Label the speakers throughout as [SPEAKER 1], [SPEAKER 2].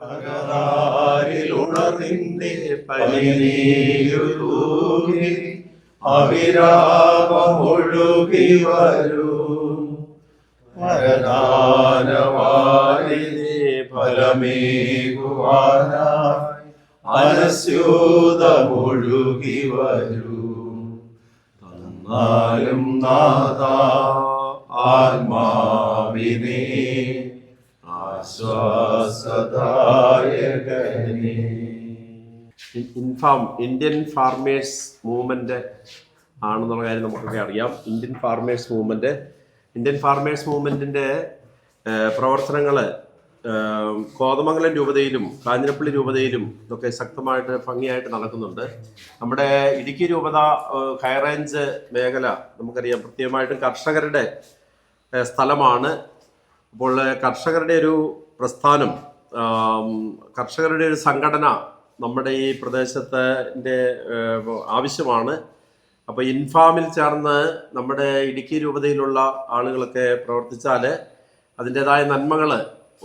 [SPEAKER 1] അകതാരിലുണർന്നിന്റെ പനിനീരുതൂകി അവിരാമമൊഴുകി വരൂ വരദാനവാരിധി ഫലമേകുവാനായി അനസ്യൂതമൊഴുകി വരൂ. തന്നാലും നാഥാ ആത്മാവിനെ ആശ്വാസദായകനേ.
[SPEAKER 2] ഇന്ത്യൻ ഫാർമേഴ്സ് മൂവ്മെന്റ് ആണെന്നുള്ള കാര്യം നമുക്കൊക്കെ അറിയാം. ഇന്ത്യൻ ഫാർമേഴ്സ് മൂവ്മെന്റിന്റെ പ്രവർത്തനങ്ങൾ കോതമംഗലം രൂപതയിലും കാഞ്ഞിരപ്പള്ളി രൂപതയിലും ഇതൊക്കെ ശക്തമായിട്ട് ഭംഗിയായിട്ട് നടക്കുന്നുണ്ട്. നമ്മുടെ ഇടുക്കി രൂപത ഹൈറേഞ്ച് മേഖല നമുക്കറിയാം, പ്രത്യേകമായിട്ടും കർഷകരുടെ സ്ഥലമാണ്. അപ്പോൾ കർഷകരുടെ ഒരു പ്രസ്ഥാനം, കർഷകരുടെ ഒരു സംഘടന നമ്മുടെ ഈ പ്രദേശത്തിൻ്റെ ആവശ്യമാണ്. അപ്പോൾ ഇൻഫാമിൽ ചേർന്ന് നമ്മുടെ ഇടുക്കി രൂപതയിലുള്ള ആളുകളൊക്കെ പ്രവർത്തിച്ചാൽ അതിൻ്റെതായ നന്മകൾ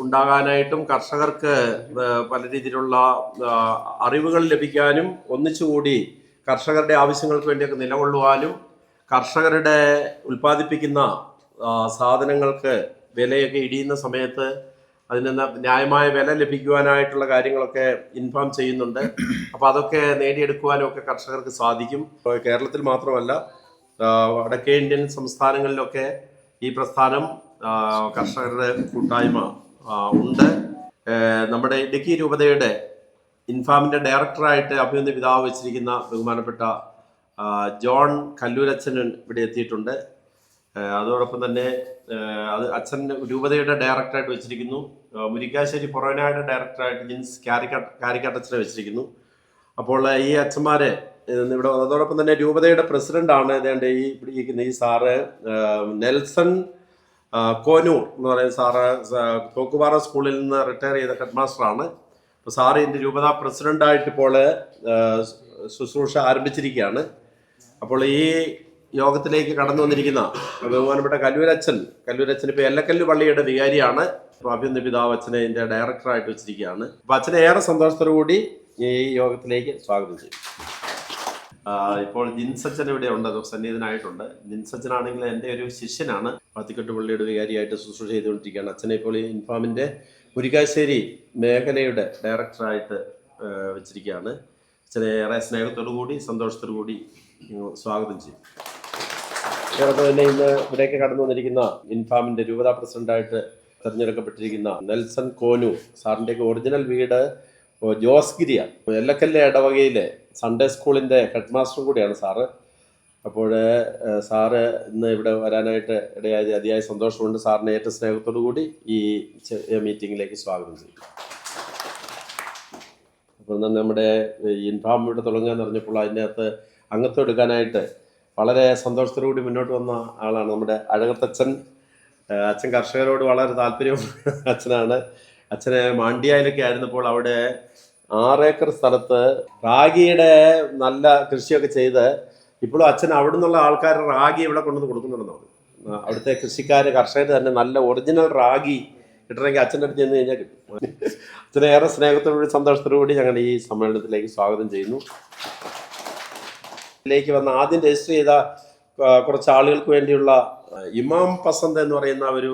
[SPEAKER 2] ഉണ്ടാകാനായിട്ടും കർഷകർക്ക് പല രീതിയിലുള്ള അറിവുകൾ ലഭിക്കാനും ഒന്നിച്ചുകൂടി കർഷകരുടെ ആവശ്യങ്ങൾക്ക് വേണ്ടിയൊക്കെ നിലകൊള്ളുവാനും കർഷകരുടെ ഉൽപ്പാദിപ്പിക്കുന്ന സാധനങ്ങൾക്ക് വിലയൊക്കെ ഇടിയുന്ന സമയത്ത് അതിന് ന്യായമായ വില ലഭിക്കുവാനായിട്ടുള്ള കാര്യങ്ങളൊക്കെ ഇൻഫാം ചെയ്യുന്നുണ്ട്. അപ്പോൾ അതൊക്കെ നേടിയെടുക്കുവാനും ഒക്കെ കർഷകർക്ക് സാധിക്കും. കേരളത്തിൽ മാത്രമല്ല, വടക്കേ ഇന്ത്യൻ സംസ്ഥാനങ്ങളിലൊക്കെ ഈ പ്രസ്ഥാനം കർഷകരുടെ കൂട്ടായ്മ ഉണ്ട്. നമ്മുടെ ഇടുക്കി രൂപതയുടെ ഇൻഫാമിൻ്റെ ഡയറക്ടറായിട്ട് അഭിനന്ദ പിതാവ് വെച്ചിരിക്കുന്ന ബഹുമാനപ്പെട്ട ജോൺ കല്ലൂരച്ഛൻ ഇവിടെ എത്തിയിട്ടുണ്ട്. അതോടൊപ്പം തന്നെ അച്ഛൻ രൂപതയുടെ ഡയറക്ടറായിട്ട് വെച്ചിരിക്കുന്നു. മുരിക്കാശ്ശേരി പൊറോനായുടെ ഡയറക്ടറായിട്ട് ജിൻസ് കാരിക്കാട്ടച്ഛനെ വെച്ചിരിക്കുന്നു. അപ്പോൾ ഈ അച്ഛന്മാരെ ഇവിടെ, അതോടൊപ്പം തന്നെ രൂപതയുടെ പ്രസിഡന്റാണ് ഇതേണ്ട ഈ സാറ് നെൽസൺ കോനൂർ എന്ന് പറയുന്ന സാറ് തോക്കുപാറ സ്കൂളിൽ നിന്ന് റിട്ടയർ ചെയ്ത ഹെഡ് മാസ്റ്ററാണ്. അപ്പോൾ സാറ് ഇതിൻ്റെ രൂപത പ്രസിഡന്റായിട്ട് ഇപ്പോൾ ശുശ്രൂഷ ആരംഭിച്ചിരിക്കുകയാണ്. അപ്പോൾ ഈ യോഗത്തിലേക്ക് കടന്നു വന്നിരിക്കുന്ന ബഹുമാനപ്പെട്ട കല്ലൂരച്ഛൻ ഇപ്പോൾ എല്ലക്കല്ല് പള്ളിയുടെ വികാരിയാണ്. അഭിനന്ദ പിതാവ് അച്ഛനെ ഇതിൻ്റെ ഡയറക്ടറായിട്ട് വെച്ചിരിക്കുകയാണ്. അപ്പോൾ അച്ഛനെ ഏറെ സന്തോഷത്തോടു കൂടി ഈ യോഗത്തിലേക്ക് സ്വാഗതം ചെയ്യും. ഇപ്പോൾ ജിൻസച്ചൻ ഇവിടെ ഉണ്ട്, സന്നിഹിതനായിട്ടുണ്ട്. ജിൻസച്ചനാണെങ്കിൽ എൻ്റെ ഒരു ശിഷ്യനാണ്. പാത്തിക്കെട്ട് പള്ളിയുടെ വികാരിയായിട്ട് ശുശ്രൂഷ ചെയ്തുകൊണ്ടിരിക്കുകയാണ്. അച്ഛനെ ഇപ്പോൾ ഈ ഇൻഫാമിൻ്റെ മുരിക്കാശ്ശേരി മേഖലയുടെ ഡയറക്ടറായിട്ട് വെച്ചിരിക്കുകയാണ്. അച്ഛനെ ഏറെ സ്നേഹത്തോടു കൂടി സന്തോഷത്തോടു കൂടി സ്വാഗതം ചെയ്യും. അതോടൊപ്പം തന്നെ ഇന്ന് ഇവിടേക്ക് കടന്നു വന്നിരിക്കുന്ന ഇൻഫാമിൻ്റെ രൂപതാ പ്രസിഡന്റായിട്ട് തിരഞ്ഞെടുക്കപ്പെട്ടിരിക്കുന്ന നെൽസൺ കോനു സാറിൻ്റെയൊക്കെ ഒറിജിനൽ വീട് ജോസ്ഗിരിയാണ്. എല്ലക്കല്ല് ഇടവകയിലെ സൺഡേ സ്കൂളിൻ്റെ ഹെഡ് മാസ്റ്റർ കൂടിയാണ് സാറ്. അപ്പോൾ സാറ് ഇന്ന് ഇവിടെ വരാനായിട്ട് ഇടയായ അതിയായ സന്തോഷമുണ്ട്. സാറിനെ ഏറ്റവും സ്നേഹത്തോടു കൂടി ഈ മീറ്റിങ്ങിലേക്ക് സ്വാഗതം ചെയ്യും. അപ്പോൾ നമ്മുടെ ഇൻഫാം ഇവിടെ തുടങ്ങാൻ പറഞ്ഞപ്പോൾ അതിൻ്റെ അകത്ത് അംഗത്വം എടുക്കാനായിട്ട് വളരെ സന്തോഷത്തോടു കൂടി മുന്നോട്ട് വന്ന ആളാണ് നമ്മുടെ അഴകത്തച്ഛൻ. അച്ഛൻ കർഷകരോട് വളരെ താല്പര്യം അച്ഛനാണ്. അച്ഛന് മാണ്ഡ്യയിലൊക്കെ ആയിരുന്നപ്പോൾ അവിടെ 6 ഏക്കർ സ്ഥലത്ത് റാഗിയുടെ നല്ല കൃഷിയൊക്കെ ചെയ്ത് ഇപ്പോഴും അച്ഛൻ അവിടെ നിന്നുള്ള ആൾക്കാർ റാഗി ഇവിടെ കൊണ്ടുവന്ന് കൊടുക്കുന്നുണ്ടെന്നാണ്. അവിടുത്തെ കർഷകർ തന്നെ നല്ല ഒറിജിനൽ റാഗി കിട്ടണമെങ്കിൽ അച്ഛൻ്റെ അടുത്ത് ചെന്ന് കഴിഞ്ഞാൽ കിട്ടും. അച്ഛനെ ഏറെ സ്നേഹത്തോടുകൂടി സന്തോഷത്തോടുകൂടി ഞങ്ങൾ ഈ സമ്മേളനത്തിലേക്ക് സ്വാഗതം ചെയ്യുന്നു. ിലേക്ക് വന്ന് ആദ്യം രജിസ്റ്റർ ചെയ്ത കുറച്ച് ആളുകൾക്ക് വേണ്ടിയുള്ള ഇമാം പസന്ത് എന്ന് പറയുന്ന ഒരു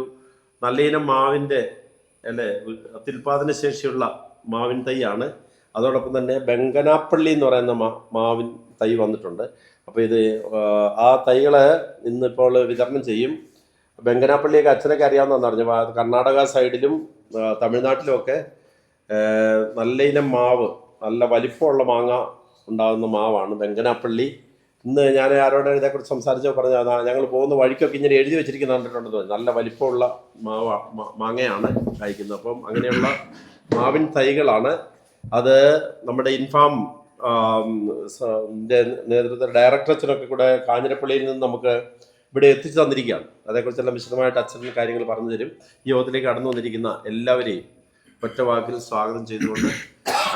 [SPEAKER 2] നല്ല ഇനം മാവിൻ്റെ അത്യുൽപാദന ശേഷിയുള്ള മാവിൻ തൈയാണ്. അതോടൊപ്പം തന്നെ ബംഗനാപ്പള്ളി എന്ന് പറയുന്ന മാവിൻ തൈ വന്നിട്ടുണ്ട്. അപ്പോൾ ഇത് ആ തൈകൾ ഇന്നിപ്പോൾ വിതരണം ചെയ്യും. ബംഗനാപ്പള്ളിയൊക്കെ അച്ഛനൊക്കെ അറിയാവുന്നതെന്ന് പറഞ്ഞു. കർണാടക സൈഡിലും തമിഴ്നാട്ടിലുമൊക്കെ നല്ല ഇനം മാവ്, നല്ല വലിപ്പമുള്ള മാങ്ങ ഉണ്ടാകുന്ന മാവാണ് ബംഗനാപ്പള്ളി. ഇന്ന് ഞാൻ ആരോട് ഇതേക്കുറിച്ച് സംസാരിച്ചപ്പോൾ പറഞ്ഞു, ഞങ്ങൾ പോകുന്ന വഴിക്കൊക്കെ ഇങ്ങനെ എഴുതി വെച്ചിരിക്കുന്ന കണ്ടിട്ടുണ്ടെന്ന് പറഞ്ഞു. നല്ല വലിപ്പമുള്ള മാങ്ങയാണ് കഴിക്കുന്നത്. അപ്പം അങ്ങനെയുള്ള മാവിൻ തൈകളാണ് അത്. നമ്മുടെ ഇൻഫാം നേതൃത്വ ഡയറക്ടറച്ഛനൊക്കെ കൂടെ കാഞ്ഞിരപ്പള്ളിയിൽ നിന്ന് നമുക്ക് ഇവിടെ എത്തിച്ചു തന്നിരിക്കുകയാണ്. അതേക്കുറിച്ചെല്ലാം വിശദമായിട്ട് അച്ഛൻ കാര്യങ്ങൾ പറഞ്ഞു തരും. ഈ യോഗത്തിലേക്ക് കടന്നു വന്നിരിക്കുന്ന എല്ലാവരെയും ഒറ്റ വാക്കിൽ സ്വാഗതം ചെയ്തുകൊണ്ട്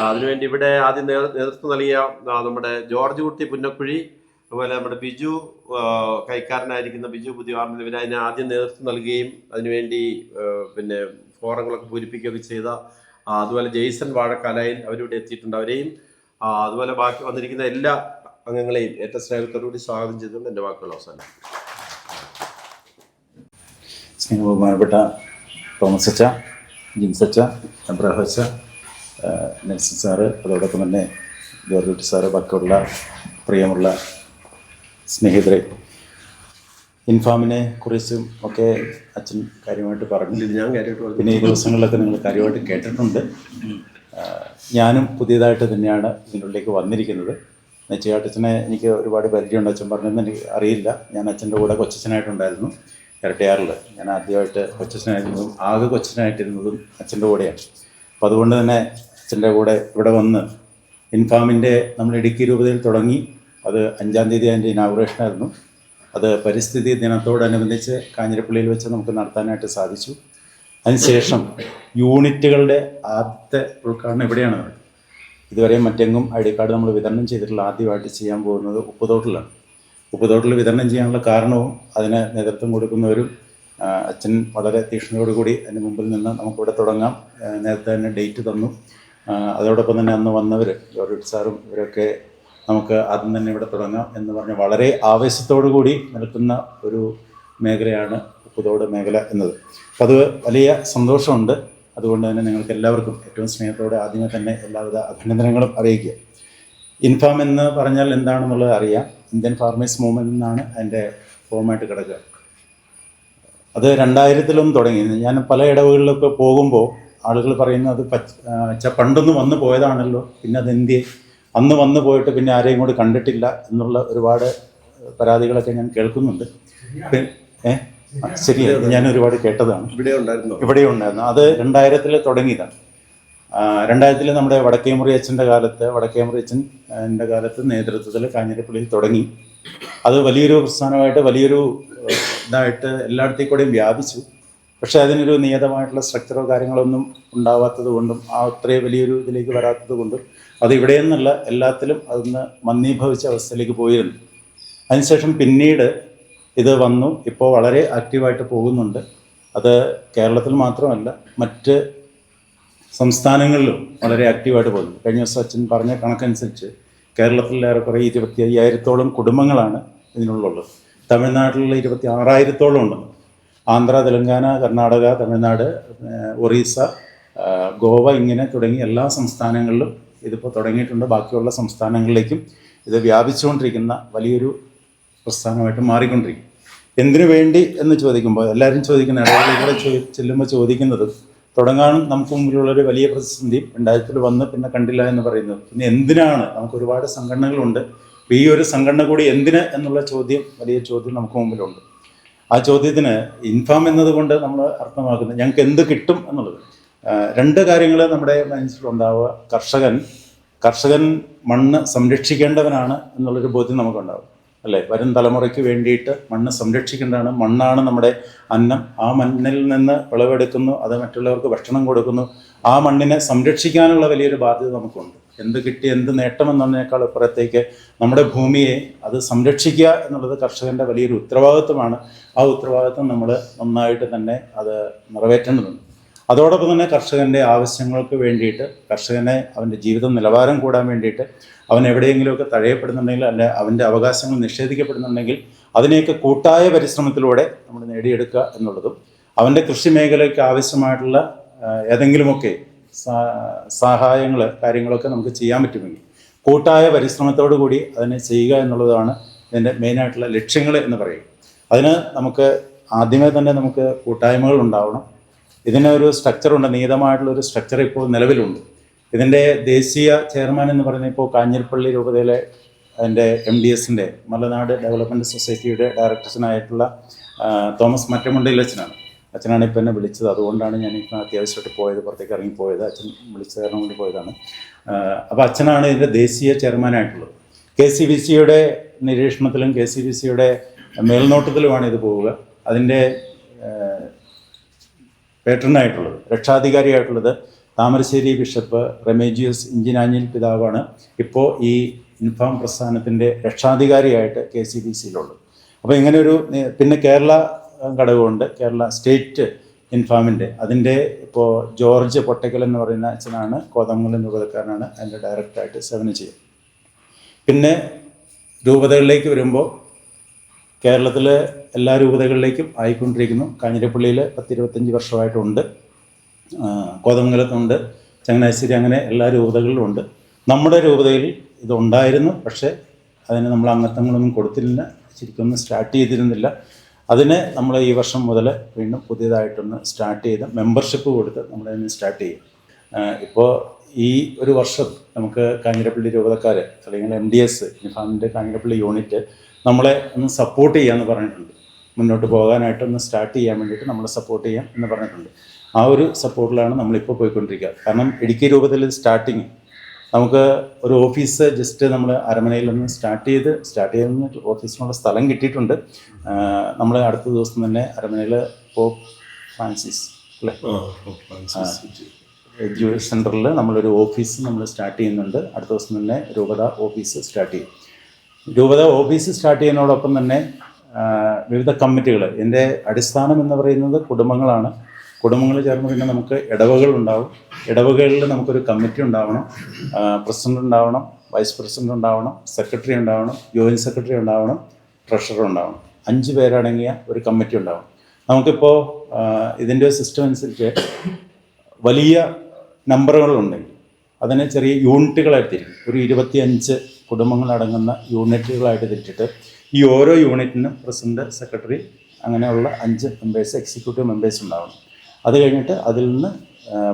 [SPEAKER 2] അതിനുവേണ്ടി ഇവിടെ ആദ്യം നേതൃത്വം നൽകിയ നമ്മുടെ ജോർജ് കുട്ടി പുന്നക്കുഴി, അതുപോലെ നമ്മുടെ ബിജു കൈക്കാരനായിരിക്കുന്ന ബിജു പുതിയവാർമിൽ ഇവർ അതിന് ആദ്യം നേതൃത്വം നൽകുകയും അതിനുവേണ്ടി പിന്നെ ഫോറങ്ങളൊക്കെ പൂരിപ്പിക്കുകയൊക്കെ ചെയ്ത അതുപോലെ ജെയ്സൺ വാഴക്കാലയിൽ അവരിവിടെ എത്തിയിട്ടുണ്ട്. അവരെയും അതുപോലെ ബാക്കി വന്നിരിക്കുന്ന എല്ലാ അംഗങ്ങളെയും ഏറ്റവും സ്നേഹത്തോടുകൂടി സ്വാഗതം ചെയ്തുകൊണ്ട് എൻ്റെ വാക്കുകൾ അവസാനം.
[SPEAKER 3] സ്നേഹബഹുമാനപ്പെട്ട തോമസ് അച്ച, ജിൻസ് അച്ച, അബ്രാഹം അച്ച, നെൽസൺ സാറ്, അതോടൊപ്പം തന്നെ ജോർജ് കുട്ടി സാറ്, ബാക്കിയുള്ള പ്രിയമുള്ള സ്നേഹിതരെ, ഇൻഫാമിനെ കുറിച്ചും ഒക്കെ അച്ഛൻ കാര്യമായിട്ട് പറഞ്ഞു.
[SPEAKER 2] ഞാൻ കാര്യമായിട്ട്
[SPEAKER 3] പിന്നെ ഈ ദിവസങ്ങളിലൊക്കെ നിങ്ങൾ കാര്യമായിട്ട് കേട്ടിട്ടുണ്ട്. ഞാനും പുതിയതായിട്ട് തന്നെയാണ് ഇതിനുള്ളിലേക്ക് വന്നിരിക്കുന്നത്. നെച്ചിയാട്ടച്ചനെ എനിക്ക് ഒരുപാട് പരിചയമുണ്ട്. അച്ഛൻ പറഞ്ഞതെന്ന് എനിക്ക് അറിയില്ല. ഞാൻ അച്ഛൻ്റെ കൂടെ കൊച്ചച്ഛനായിട്ടുണ്ടായിരുന്നു ഇരട്ടയാറിൽ. ഞാൻ ആദ്യമായിട്ട് കൊച്ചച്ഛനായിരുന്നതും ആകെ കൊച്ചച്ഛനായിട്ടിരുന്നതും അച്ഛൻ്റെ കൂടെയാണ്. അപ്പോൾ അതുകൊണ്ട് തന്നെ അച്ഛൻ്റെ കൂടെ ഇവിടെ വന്ന് ഇൻഫാമിൻ്റെ നമ്മൾ ഇടുക്കി രൂപതയിൽ തുടങ്ങി. അത് 5-ാം തീയതി അതിൻ്റെ ഇനാഗുറേഷനായിരുന്നു. അത് പരിസ്ഥിതി ദിനത്തോടനുബന്ധിച്ച് കാഞ്ഞിരപ്പള്ളിയിൽ വെച്ച് നമുക്ക് നടത്താനായിട്ട് സാധിച്ചു. അതിനുശേഷം യൂണിറ്റുകളുടെ ആദ്യത്തെ ഉദ്ഘാടനം ഇവിടെയാണ് നടക്കുന്നത്. ഇതുവരെ മറ്റെങ്ങും ID കാർഡ് നമ്മൾ വിതരണം ചെയ്തിട്ടുള്ള ആദ്യമായിട്ട് ചെയ്യാൻ പോകുന്നത് ഉപ്പുതോട്ടിലാണ്. ഉപ്പുതോട്ടിൽ വിതരണം ചെയ്യാനുള്ള കാരണവും അതിന് നേതൃത്വം കൊടുക്കുന്നവരും അച്ഛൻ വളരെ തീക്ഷ്ണതയോടുകൂടി അതിന് മുമ്പിൽ നിന്ന് നമുക്കിവിടെ തുടങ്ങാം, നേരത്തെ തന്നെ ഡേറ്റ് തന്നു. അതോടൊപ്പം തന്നെ അന്ന് വന്നവർ ജോർജ് സാറും ഇവരൊക്കെ നമുക്ക് ആദ്യം തന്നെ ഇവിടെ തുടങ്ങാം എന്ന് പറഞ്ഞ് വളരെ ആവേശത്തോടു കൂടി നിൽക്കുന്ന ഒരു മേഖലയാണ് ഉപ്പുതോട് മേഖല എന്നത്. അപ്പം അത് വലിയ സന്തോഷമുണ്ട്. അതുകൊണ്ട് തന്നെ നിങ്ങൾക്ക് എല്ലാവർക്കും ഏറ്റവും സ്നേഹത്തോടെ ആദ്യമേ തന്നെ എല്ലാവിധ അഭിനന്ദനങ്ങളും അറിയിക്കുക. ഇൻഫാം എന്ന് പറഞ്ഞാൽ എന്താണെന്നുള്ളത് അറിയാം. ഇന്ത്യൻ ഫാർമേഴ്സ് മൂവ്മെൻ്റ് എന്നാണ് അതിൻ്റെ ഫോമായിട്ട് കിടക്കുക. അത് 2000-ലും തുടങ്ങി. ഞാൻ പല ഇടവുകളിലൊക്കെ പോകുമ്പോൾ ആളുകൾ പറയുന്നത് പണ്ടൊന്നും വന്നു പോയതാണല്ലോ, പിന്നെ അതെന്തിയെ അന്ന് വന്നു പോയിട്ട് പിന്നെ ആരെയും കൂടി കണ്ടിട്ടില്ല എന്നുള്ള ഒരുപാട് പരാതികളൊക്കെ ഞാൻ കേൾക്കുന്നുണ്ട്. ശരിയാണ്, ഞാൻ ഒരുപാട് കേട്ടതാണ്. ഇവിടെ ഉണ്ടായിരുന്നു. അത് 2000-ൽ തുടങ്ങിയതാണ്. 2000-ൽ നമ്മുടെ വടക്കേമുറി അച്ഛൻ്റെ കാലത്ത് നേതൃത്വത്തിൽ കാഞ്ഞിരപ്പള്ളിയിൽ തുടങ്ങി. അത് വലിയൊരു പ്രസ്ഥാനമായിട്ട് വലിയൊരു ഇതായിട്ട് എല്ലായിടത്തേക്കും കൂടെയും വ്യാപിച്ചു. പക്ഷേ അതിനൊരു നിയതമായിട്ടുള്ള സ്ട്രക്ചറോ കാര്യങ്ങളൊന്നും ഉണ്ടാവാത്തത് കൊണ്ടും അത്രയും വലിയൊരു ഇതിലേക്ക് വരാത്തത് കൊണ്ടും അത് ഇവിടെ നിന്നല്ല എല്ലാത്തിലും അതൊന്ന് മന്ദീഭവിച്ച അവസ്ഥയിലേക്ക് പോയിരുന്നു. അതിനുശേഷം പിന്നീട് ഇത് വന്നു. ഇപ്പോൾ വളരെ ആക്റ്റീവായിട്ട് പോകുന്നുണ്ട്. അത് കേരളത്തിൽ മാത്രമല്ല മറ്റ് സംസ്ഥാനങ്ങളിലും വളരെ ആക്റ്റീവായിട്ട് പോകുന്നു. കഴിഞ്ഞ ദിവസം അച്ഛൻ പറഞ്ഞ കണക്കനുസരിച്ച് കേരളത്തിൽ ഏറെക്കുറെ 25,000-ഓളം കുടുംബങ്ങളാണ് ഇതിനുള്ളത്. തമിഴ്നാട്ടിൽ 26,000-ഓളം ഉണ്ട്. ആന്ധ്ര, തെലങ്കാന, കർണാടക, തമിഴ്നാട്, ഒറീസ, ഗോവ ഇങ്ങനെ തുടങ്ങി എല്ലാ സംസ്ഥാനങ്ങളിലും ഇതിപ്പോൾ തുടങ്ങിയിട്ടുണ്ട്. ബാക്കിയുള്ള സംസ്ഥാനങ്ങളിലേക്കും ഇത് വ്യാപിച്ചുകൊണ്ടിരിക്കുന്ന വലിയൊരു പ്രസ്ഥാനമായിട്ട് മാറിക്കൊണ്ടിരിക്കും. എന്തിനു വേണ്ടി എന്ന് ചോദിക്കുമ്പോൾ എല്ലാവരും ചോദിക്കുന്ന ഇടവേളകളെ ചെല്ലുമ്പോൾ ചോദിക്കുന്നത് തുടങ്ങാൻ നമുക്ക് മുമ്പിലുള്ളൊരു വലിയ പ്രതിസന്ധി 2000-ൽ വന്ന് പിന്നെ കണ്ടില്ല എന്ന് പറയുന്നത്. പിന്നെ എന്തിനാണ്? നമുക്ക് ഒരുപാട് സംഘടനകളുണ്ട്. ഈ ഒരു സംഘടന കൂടി എന്തിന് എന്നുള്ള ചോദ്യം, വലിയ ചോദ്യം നമുക്ക് മുമ്പിലുണ്ട്. ആ ചോദ്യത്തിന് ഇൻഫാം എന്നതുകൊണ്ട് നമ്മൾ അർത്ഥമാക്കുന്നത് ഞങ്ങൾക്ക് എന്ത് കിട്ടും എന്നുള്ളത്. 2 കാര്യങ്ങൾ നമ്മുടെ മനസ്സിലുണ്ടാവുക. കർഷകൻ മണ്ണ് സംരക്ഷിക്കേണ്ടവനാണ് എന്നുള്ളൊരു ബോധ്യം നമുക്കുണ്ടാവും, അല്ലേ? വരും തലമുറയ്ക്ക് വേണ്ടിയിട്ട് മണ്ണ് സംരക്ഷിക്കേണ്ടതാണ്. മണ്ണാണ് നമ്മുടെ അന്നം. ആ മണ്ണിൽ നിന്ന് വിളവെടുക്കുന്നു, അത് മറ്റുള്ളവർക്ക് ഭക്ഷണം കൊടുക്കുന്നു. ആ മണ്ണിനെ സംരക്ഷിക്കാനുള്ള വലിയൊരു ബാധ്യത നമുക്കുണ്ട്. എന്ത് കിട്ടി എന്ത് നേട്ടമെന്നതിനേക്കാൾ അപ്പുറത്തേക്ക് നമ്മുടെ ഭൂമിയെ അത് സംരക്ഷിക്കുക എന്നുള്ളത് കർഷകൻ്റെ വലിയൊരു ഉത്തരവാദിത്വമാണ്. ആ ഉത്തരവാദിത്വം നമ്മൾ നന്നായിട്ട് തന്നെ അത് നിറവേറ്റേണ്ടതുണ്ട്. അതോടൊപ്പം തന്നെ കർഷകൻ്റെ ആവശ്യങ്ങൾക്ക് വേണ്ടിയിട്ട്, കർഷകനെ അവൻ്റെ ജീവിത നിലവാരം കൂടാൻ വേണ്ടിയിട്ട്, അവൻ എവിടെയെങ്കിലുമൊക്കെ തഴയപ്പെടുന്നുണ്ടെങ്കിൽ അല്ല അവൻ്റെ അവകാശങ്ങൾ നിഷേധിക്കപ്പെടുന്നുണ്ടെങ്കിൽ അതിനെയൊക്കെ കൂട്ടായ പരിശ്രമത്തിലൂടെ നമ്മൾ നേടിയെടുക്കുക എന്നുള്ളതും, അവൻ്റെ കൃഷി മേഖലയ്ക്ക് ആവശ്യമായിട്ടുള്ള ഏതെങ്കിലുമൊക്കെ സഹായങ്ങൾ കാര്യങ്ങളൊക്കെ നമുക്ക് ചെയ്യാൻ പറ്റുമെങ്കിൽ കൂട്ടായ പരിശ്രമത്തോടു കൂടി അതിനെ ചെയ്യുക എന്നുള്ളതാണ് ഇതിൻ്റെ മെയിനായിട്ടുള്ള ലക്ഷ്യങ്ങൾ എന്ന് പറയും. അതിന് നമുക്ക് ആദ്യമേ തന്നെ നമുക്ക് കൂട്ടായ്മകൾ ഉണ്ടാവണം. ഇതിനൊരു സ്ട്രക്ചറുണ്ട്, നിയതമായിട്ടുള്ളൊരു സ്ട്രക്ചർ ഇപ്പോൾ നിലവിലുണ്ട്. ഇതിൻ്റെ ദേശീയ ചെയർമാൻ എന്ന് പറയുന്നത് ഇപ്പോൾ കാഞ്ഞിരപ്പള്ളി രൂപതയിലെ അതിൻ്റെ MDSൻ്റെ മലനാട് ഡെവലപ്മെൻറ്റ് സൊസൈറ്റിയുടെ ഡയറക്ടേഴ്സിനായിട്ടുള്ള തോമസ് മറ്റമുണ്ടയിൽ അച്ഛനാണ് ഇപ്പോൾ എന്നെ വിളിച്ചത്. അതുകൊണ്ടാണ് ഞാനിപ്പോൾ അത്യാവശ്യമായിട്ട് പോയത്, പുറത്തേക്ക് ഇറങ്ങിപ്പോയത്. അച്ഛൻ വിളിച്ച കാരണം കൊണ്ട് പോയതാണ്. അപ്പോൾ അച്ഛനാണ് ഇതിൻ്റെ ദേശീയ ചെയർമാനായിട്ടുള്ളത്. KCBCയുടെ നിരീക്ഷണത്തിലും KCBCയുടെ മേൽനോട്ടത്തിലുമാണ് ഇത് പോവുക. അതിൻ്റെ പേട്രനായിട്ടുള്ളത്, രക്ഷാധികാരിയായിട്ടുള്ളത് താമരശ്ശേരി ബിഷപ്പ് റെമേജിയസ് ഇഞ്ചിനാഞ്ഞിൽ പിതാവാണ് ഇപ്പോൾ ഈ ഇൻഫാം പ്രസ്ഥാനത്തിൻ്റെ രക്ഷാധികാരിയായിട്ട് KCBCയിലുള്ളത്. അപ്പോൾ ഇങ്ങനെയൊരു പിന്നെ കേരള ഘടകമുണ്ട്. കേരള സ്റ്റേറ്റ് ഇൻഫാമിൻ്റെ. അതിൻ്റെ ഇപ്പോൾ ജോർജ് പൊട്ടക്കൽ എന്ന് പറയുന്ന അച്ഛനാണ്, കോതമംഗലം രൂപതക്കാരനാണ്, അതിൻ്റെ ഡയറക്ടറായിട്ട് സേവനം ചെയ്യും. പിന്നെ രൂപതകളിലേക്ക് വരുമ്പോൾ കേരളത്തിലെ എല്ലാ രൂപതകളിലേക്കും ആയിക്കൊണ്ടിരിക്കുന്നു. കാഞ്ഞിരപ്പള്ളിയിൽ 10-25 വർഷമായിട്ടുണ്ട്, കോതമംഗലത്തുണ്ട്, ചങ്ങനാശ്ശേരി, അങ്ങനെ എല്ലാ രൂപതകളിലും ഉണ്ട്. നമ്മുടെ രൂപതയിൽ ഇതുണ്ടായിരുന്നു, പക്ഷേ അതിന് നമ്മൾ അംഗത്വങ്ങളൊന്നും കൊടുത്തില്ല, ശരിക്കൊന്നും സ്റ്റാർട്ട് ചെയ്തിരുന്നില്ല. അതിനെ നമ്മൾ ഈ വർഷം മുതൽ വീണ്ടും പുതിയതായിട്ടൊന്ന് സ്റ്റാർട്ട് ചെയ്ത് മെമ്പർഷിപ്പ് കൊടുത്ത് നമ്മളതിന് സ്റ്റാർട്ട് ചെയ്യും. ഇപ്പോൾ ഈ ഒരു വർഷം നമുക്ക് കാഞ്ഞിരപ്പള്ളി രൂപതക്കാർ അല്ലെങ്കിൽ MDS ഇൻഫാമിൻ്റെ കാഞ്ഞിരപ്പള്ളി യൂണിറ്റ് നമ്മളെ ഒന്ന് സപ്പോർട്ട് ചെയ്യാമെന്ന് പറഞ്ഞിട്ടുണ്ട്. മുന്നോട്ട് പോകാനായിട്ടൊന്ന് സ്റ്റാർട്ട് ചെയ്യാൻ വേണ്ടിയിട്ട് നമ്മളെ സപ്പോർട്ട് ചെയ്യാം എന്ന് പറഞ്ഞിട്ടുണ്ട്. ആ ഒരു സപ്പോർട്ടിലാണ് നമ്മളിപ്പോൾ പോയിക്കൊണ്ടിരിക്കുക. കാരണം ഇടുക്കി രൂപതയിൽ സ്റ്റാർട്ടിങ് നമുക്ക് ഒരു ഓഫീസ് ജസ്റ്റ് നമ്മൾ അരമനയിലൊന്ന് സ്റ്റാർട്ട് ചെയ്ത് ഓഫീസിനുള്ള സ്ഥലം കിട്ടിയിട്ടുണ്ട്. നമ്മൾ അടുത്ത ദിവസം തന്നെ അരമനയിൽ പോപ്പ് ഫ്രാൻസിസ് അല്ലേ എഡ്യൂക്കേഷൻ സെൻറ്ററിൽ നമ്മളൊരു ഓഫീസ് നമ്മൾ സ്റ്റാർട്ട് ചെയ്യുന്നുണ്ട്. അടുത്ത ദിവസം തന്നെ രൂപത ഓഫീസ് സ്റ്റാർട്ട് ചെയ്യും. രൂപത ഓഫീസ് സ്റ്റാർട്ട് ചെയ്യുന്നതോടൊപ്പം തന്നെ വിവിധ കമ്മിറ്റികൾ, ഇതിൻ്റെ അടിസ്ഥാനം എന്ന് പറയുന്നത് കുടുംബങ്ങളാണ്. കുടുംബങ്ങൾ ചേർന്ന് പിന്നെ നമുക്ക് ഇടവകളുണ്ടാവും. ഇടവകളിൽ നമുക്കൊരു കമ്മിറ്റി ഉണ്ടാവണം, പ്രസിഡന്റ് ഉണ്ടാവണം, വൈസ് പ്രസിഡന്റ് ഉണ്ടാവണം, സെക്രട്ടറി ഉണ്ടാവണം, ജോയിൻറ്റ് സെക്രട്ടറി ഉണ്ടാവണം, ട്രഷറർ ഉണ്ടാവണം. 5 പേരടങ്ങിയ ഒരു കമ്മിറ്റി ഉണ്ടാവണം. നമുക്കിപ്പോൾ ഇതിൻ്റെ സിസ്റ്റം അനുസരിച്ച് വലിയ നമ്പറുകളുണ്ടെങ്കിൽ അതിനെ ചെറിയ യൂണിറ്റുകളായിട്ട് തിരിക്കും. ഒരു 25 കുടുംബങ്ങളടങ്ങുന്ന യൂണിറ്റുകളായിട്ട് തിരിച്ചിട്ട് ഈ ഓരോ യൂണിറ്റിനും പ്രസിഡന്റ്, സെക്രട്ടറി, അങ്ങനെയുള്ള 5 മെമ്പേഴ്സ്, എക്സിക്യൂട്ടീവ് മെമ്പേഴ്സ് ഉണ്ടാവണം. അത് കഴിഞ്ഞിട്ട് അതിൽ നിന്ന്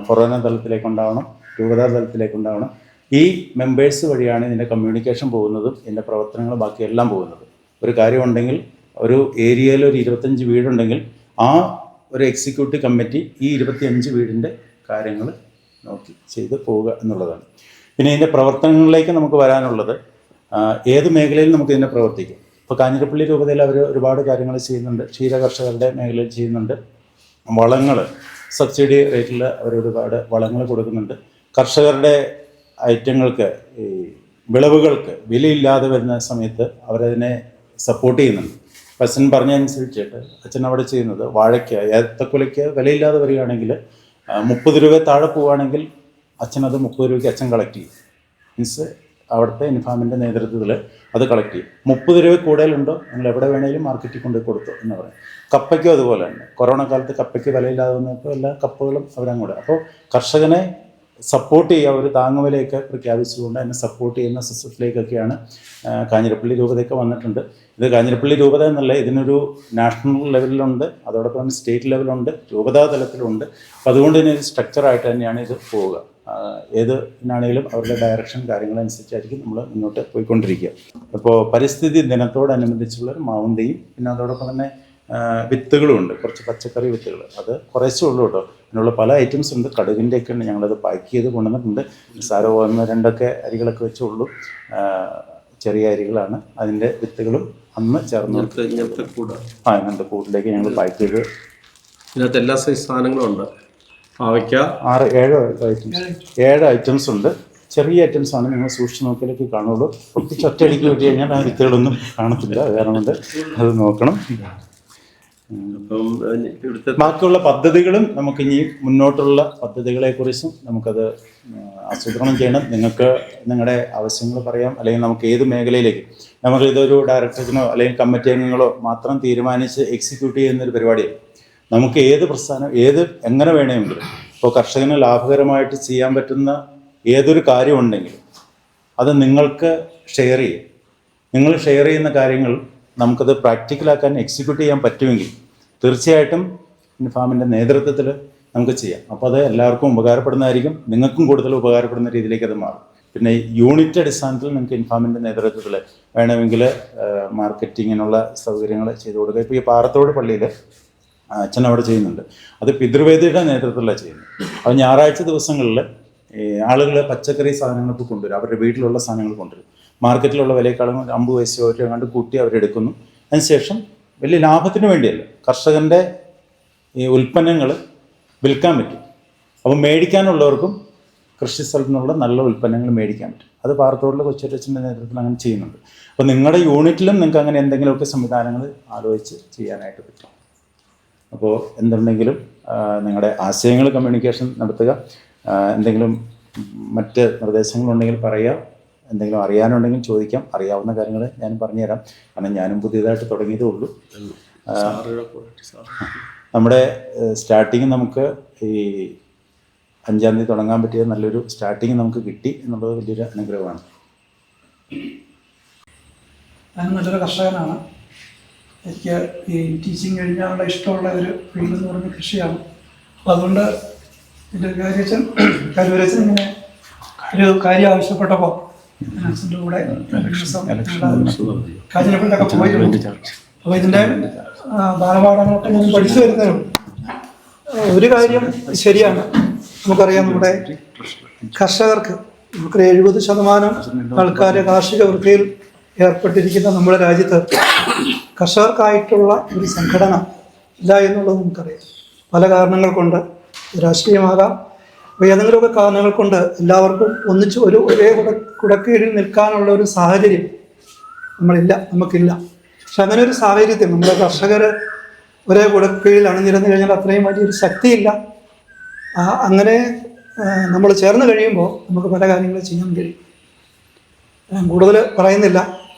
[SPEAKER 3] ഫൊറോന തലത്തിലേക്ക് ഉണ്ടാവണം, രൂപതാ തലത്തിലേക്ക് ഉണ്ടാവണം. ഈ മെമ്പേഴ്സ് വഴിയാണ് ഇതിൻ്റെ കമ്മ്യൂണിക്കേഷൻ പോകുന്നതും ഇതിൻ്റെ പ്രവർത്തനങ്ങൾ ബാക്കിയെല്ലാം പോകുന്നത്. ഒരു കാര്യമുണ്ടെങ്കിൽ ഒരു ഏരിയയിൽ ഒരു 25 വീടുണ്ടെങ്കിൽ ആ ഒരു എക്സിക്യൂട്ടീവ് കമ്മിറ്റി ഈ 25 വീടിൻ്റെ കാര്യങ്ങൾ നോക്കി ചെയ്ത് പോവുക എന്നുള്ളതാണ്. പിന്നെ ഇതിൻ്റെ പ്രവർത്തനങ്ങളിലേക്ക് നമുക്ക് വരാനുള്ളത് ഏത് മേഖലയിൽ നമുക്ക് ഇതിനെ പ്രവർത്തിക്കും. ഇപ്പോൾ കാഞ്ഞിരപ്പള്ളി രൂപതയിൽ അവർ ഒരുപാട് കാര്യങ്ങൾ ചെയ്യുന്നുണ്ട്. ക്ഷീരകർഷകരുടെ മേഖലയിൽ ചെയ്യുന്നുണ്ട്. വളങ്ങൾ സബ്സിഡി റേറ്റിൽ അവർ ഒരുപാട് വളങ്ങൾ കൊടുക്കുന്നുണ്ട്. കർഷകരുടെ ഐറ്റങ്ങൾക്ക്, ഈ വിളവുകൾക്ക് വിലയില്ലാതെ വരുന്ന സമയത്ത് അവരതിനെ സപ്പോർട്ട് ചെയ്യുന്നുണ്ട്. അച്ഛൻ പറഞ്ഞതനുസരിച്ചിട്ട് അച്ഛൻ അവിടെ ചെയ്യുന്നത് വാഴയ്ക്ക്, ഏത്തക്കുലയ്ക്ക് വിലയില്ലാതെ വരികയാണെങ്കിൽ 30 രൂപ താഴെ പോവുകയാണെങ്കിൽ അച്ഛനത് 30 രൂപയ്ക്ക് അച്ഛൻ കളക്ട് ചെയ്യും. മീൻസ് അവിടുത്തെ ഇൻഫാമിൻ്റെ നേതൃത്വത്തിൽ അത് കളക്ട് ചെയ്യും. 30 രൂപ കൂടുതലുണ്ടോ നിങ്ങൾ എവിടെ വേണമെങ്കിലും മാർക്കറ്റിൽ കൊണ്ട് കൊടുത്തു എന്ന് പറയും. കപ്പയ്ക്കും അതുപോലെ തന്നെ. കൊറോണ കാലത്ത് കപ്പയ്ക്ക് വിലയില്ലാതെ വന്നപ്പോൾ എല്ലാ കപ്പകളും അവരങ്ങോട്ട്. അപ്പോൾ കർഷകനെ സപ്പോർട്ട് ചെയ്യുക, ഒരു താങ്ങുവിലയൊക്കെ പ്രഖ്യാപിച്ചുകൊണ്ട് അതിനെ സപ്പോർട്ട് ചെയ്യുന്ന സിസ്റ്റത്തിലേക്കൊക്കെയാണ് കാഞ്ഞിരപ്പള്ളി രൂപതയൊക്കെ വന്നിട്ടുണ്ട്. ഇത് കാഞ്ഞിരപ്പള്ളി രൂപത എന്നല്ല, ഇതിനൊരു നാഷണൽ ലെവലിലുണ്ട്, അതോടൊപ്പം സ്റ്റേറ്റ് ലെവലുണ്ട്, രൂപതാ തലത്തിലുണ്ട്. അപ്പോൾ അതുകൊണ്ട് തന്നെ ഒരു സ്ട്രക്ചറായിട്ട് തന്നെയാണ് ഇത് പോവുക. ഏതിനാണെങ്കിലും അവരുടെ ഡയറക്ഷൻ കാര്യങ്ങളനുസരിച്ചായിരിക്കും നമ്മൾ മുന്നോട്ട് പോയിക്കൊണ്ടിരിക്കുക. ഇപ്പോൾ പരിസ്ഥിതി ദിനത്തോടനുബന്ധിച്ചുള്ളൊരു മാവുന്തയും പിന്നെ അതോടൊപ്പം തന്നെ വിത്തുകളും ഉണ്ട്, കുറച്ച് പച്ചക്കറി വിത്തുകൾ. അത് കുറേശ്ശേ ഉള്ളൂ കേട്ടോ. അതിനുള്ള പല ഐറ്റംസ് ഉണ്ട്. കടുകിൻ്റെയൊക്കെ ഉണ്ട്, ഞങ്ങളത് പാക്ക് ചെയ്ത് കൊണ്ടുവന്നിട്ടുണ്ട്. നിസ്സാര 1-2 അരികളൊക്കെ വെച്ചുള്ളൂ, ചെറിയ അരികളാണ്. അതിൻ്റെ വിത്തുകളും അന്ന് ചേർന്ന് ഇങ്ങനത്തെ കൂട്ടിലേക്ക് ഞങ്ങൾ പാക്ക് ചെയ്ത്
[SPEAKER 2] ഇതിനകത്ത് എല്ലാ സൈസ് സാധനങ്ങളും ഉണ്ട്. പാവയ്ക്ക
[SPEAKER 3] 7 ഐറ്റംസ് ഉണ്ട്. ചെറിയ ഐറ്റംസ് ആണ്, നിങ്ങൾ സൂക്ഷിച്ച് നോക്കിയാലൊക്കെ കാണുള്ളൂ. ഒത്തിരി ഒറ്റയടിക്ക് കിട്ടി കഴിഞ്ഞാൽ ആ വിത്തുകളൊന്നും കാണത്തില്ല. കാരണം കൊണ്ട് അത് നോക്കണം. ബാക്കിയുള്ള പദ്ധതികളും നമുക്കിനി മുന്നോട്ടുള്ള പദ്ധതികളെക്കുറിച്ചും നമുക്കത് ആസൂത്രണം ചെയ്യണം. നിങ്ങൾക്ക് നിങ്ങളുടെ ആവശ്യങ്ങൾ പറയാം, അല്ലെങ്കിൽ നമുക്ക് ഏത് മേഖലയിലേക്ക് നമുക്കിതൊരു ഡയറക്ടറിനോ അല്ലെങ്കിൽ കമ്മിറ്റി അംഗങ്ങളോ മാത്രം തീരുമാനിച്ച് എക്സിക്യൂട്ട് ചെയ്യുന്നൊരു പരിപാടിയാണ്. നമുക്ക് ഏത് പ്രസ്ഥാനം എങ്ങനെ വേണമെങ്കിലും, ഇപ്പോൾ കർഷകന് ലാഭകരമായിട്ട് ചെയ്യാൻ പറ്റുന്ന ഏതൊരു കാര്യമുണ്ടെങ്കിലും അത് നിങ്ങൾക്ക് ഷെയർ ചെയ്യും. നിങ്ങൾ ഷെയർ ചെയ്യുന്ന കാര്യങ്ങൾ നമുക്കത് പ്രാക്ടിക്കലാക്കാൻ എക്സിക്യൂട്ട് ചെയ്യാൻ പറ്റുമെങ്കിൽ തീർച്ചയായിട്ടും ഇൻഫാമിൻ്റെ നേതൃത്വത്തിൽ നമുക്ക് ചെയ്യാം. അപ്പോൾ അത് എല്ലാവർക്കും ഉപകാരപ്പെടുന്നതായിരിക്കും, നിങ്ങൾക്കും കൂടുതൽ ഉപകാരപ്പെടുന്ന രീതിയിലേക്ക് അത് മാറും. പിന്നെ യൂണിറ്റ് അടിസ്ഥാനത്തിൽ നിങ്ങൾക്ക് ഇൻഫാമിൻ്റെ നേതൃത്വത്തിൽ വേണമെങ്കിൽ മാർക്കറ്റിങ്ങിനുള്ള സൗകര്യങ്ങൾ ചെയ്തു കൊടുക്കുക. ഇപ്പോൾ ഈ പാറത്തോട് പള്ളിയിൽ അച്ഛൻ അവിടെ ചെയ്യുന്നുണ്ട്. അത് പിതൃവേദിയുടെ നേതൃത്വത്തിലാണ് ചെയ്യുന്നത്. അപ്പോൾ ഞായറാഴ്ച ദിവസങ്ങളിൽ ആളുകൾ പച്ചക്കറി സാധനങ്ങൾക്ക് കൊണ്ടുവരും, അവരുടെ വീട്ടിലുള്ള സാധനങ്ങൾ കൊണ്ടുവരും. മാർക്കറ്റിലുള്ള വിലയേക്കാളും 50 പൈസയോ കണ്ട് കൂട്ടി അവരെടുക്കുന്നു. അതിനുശേഷം വലിയ ലാഭത്തിന് വേണ്ടിയല്ല, കർഷകൻ്റെ ഈ ഉൽപ്പന്നങ്ങൾ വിൽക്കാൻ പറ്റും. അപ്പോൾ മേടിക്കാനുള്ളവർക്കും കൃഷി സ്ഥലത്തു നിന്നുള്ള നല്ല ഉൽപ്പന്നങ്ങൾ മേടിക്കാൻ പറ്റും. അത് പാറത്തോടിലെ കൊച്ചുരച്ചൻ്റെ നേതൃത്വത്തിൽ അങ്ങനെ ചെയ്യുന്നുണ്ട്. അപ്പോൾ നിങ്ങളുടെ യൂണിറ്റിലും നിങ്ങൾക്ക് അങ്ങനെ എന്തെങ്കിലുമൊക്കെ സംവിധാനങ്ങൾ ആലോചിച്ച് ചെയ്യാനായിട്ട് പറ്റും. അപ്പോൾ എന്തുണ്ടെങ്കിലും നിങ്ങളുടെ ആശയങ്ങൾ കമ്മ്യൂണിക്കേഷൻ നടത്തുക. എന്തെങ്കിലും മറ്റ് നിർദ്ദേശങ്ങളുണ്ടെങ്കിൽ പറയുക. എന്തെങ്കിലും അറിയാനുണ്ടെങ്കിൽ ചോദിക്കാം. അറിയാവുന്ന കാര്യങ്ങൾ ഞാൻ പറഞ്ഞുതരാം. കാരണം ഞാനും പുതിയതായിട്ട് തുടങ്ങിയതേ ഉള്ളൂ. നമ്മുടെ സ്റ്റാർട്ടിങ് നമുക്ക് ഈ 5-ാം തീയതി തുടങ്ങാൻ പറ്റിയ നല്ലൊരു സ്റ്റാർട്ടിങ് നമുക്ക് കിട്ടി എന്നുള്ളത് വലിയൊരു അനുഗ്രഹമാണ്.
[SPEAKER 4] ഞാൻ നല്ലൊരു കർഷകനാണ്. എനിക്ക് ഈ ടീച്ചിങ് കഴിഞ്ഞാലുള്ള ഇഷ്ടമുള്ള ഒരു ഫീൽഡ് എന്ന് പറഞ്ഞ കൃഷിയാണ്. അപ്പം അതുകൊണ്ട് എൻ്റെ കാര്യവരച്ചൻ ഇങ്ങനെ ഒരു കാര്യം ആവശ്യപ്പെട്ടപ്പോൾ അച്ഛൻ്റെ കൂടെ കാഞ്ഞിരപ്പള്ളിയൊക്കെ പോയിരുന്നു. അപ്പോൾ ഇതിൻ്റെ ബാലപാഠങ്ങളൊക്കെ ഞാൻ പഠിച്ചു വരുന്നതാണ്. ഒരു കാര്യം ശരിയാണ്, നമുക്കറിയാം, നമ്മുടെ കർഷകർക്ക് നമുക്കൊരു 70% ആൾക്കാർ കാർഷിക വൃത്തിയിൽ ഏർപ്പെട്ടിരിക്കുന്ന നമ്മുടെ രാജ്യത്ത് കർഷകർക്കായിട്ടുള്ള ഒരു സംഘടന ഇല്ല എന്നുള്ളത് നമുക്കറിയാം. പല കാരണങ്ങൾ കൊണ്ട്, രാഷ്ട്രീയമാകാം, ഏതെങ്കിലുമൊക്കെ കാരണങ്ങൾ കൊണ്ട് എല്ലാവർക്കും ഒന്നിച്ച് ഒരേ കുടക്കീഴിൽ നിൽക്കാനുള്ള ഒരു സാഹചര്യം നമുക്കില്ല. പക്ഷെ അങ്ങനെ ഒരു സാഹചര്യത്തിൽ നമ്മുടെ കർഷകർ ഒരേ കുടക്കീഴിൽ അണിനിരന്നു കഴിഞ്ഞാൽ അത്രയും വലിയൊരു ശക്തിയില്ല. അങ്ങനെ നമ്മൾ ചേർന്ന് കഴിയുമ്പോൾ നമുക്ക് പല കാര്യങ്ങളും ചെയ്യാൻ കഴിയും. ഞാൻ കൂടുതൽ പറയുന്നില്ല.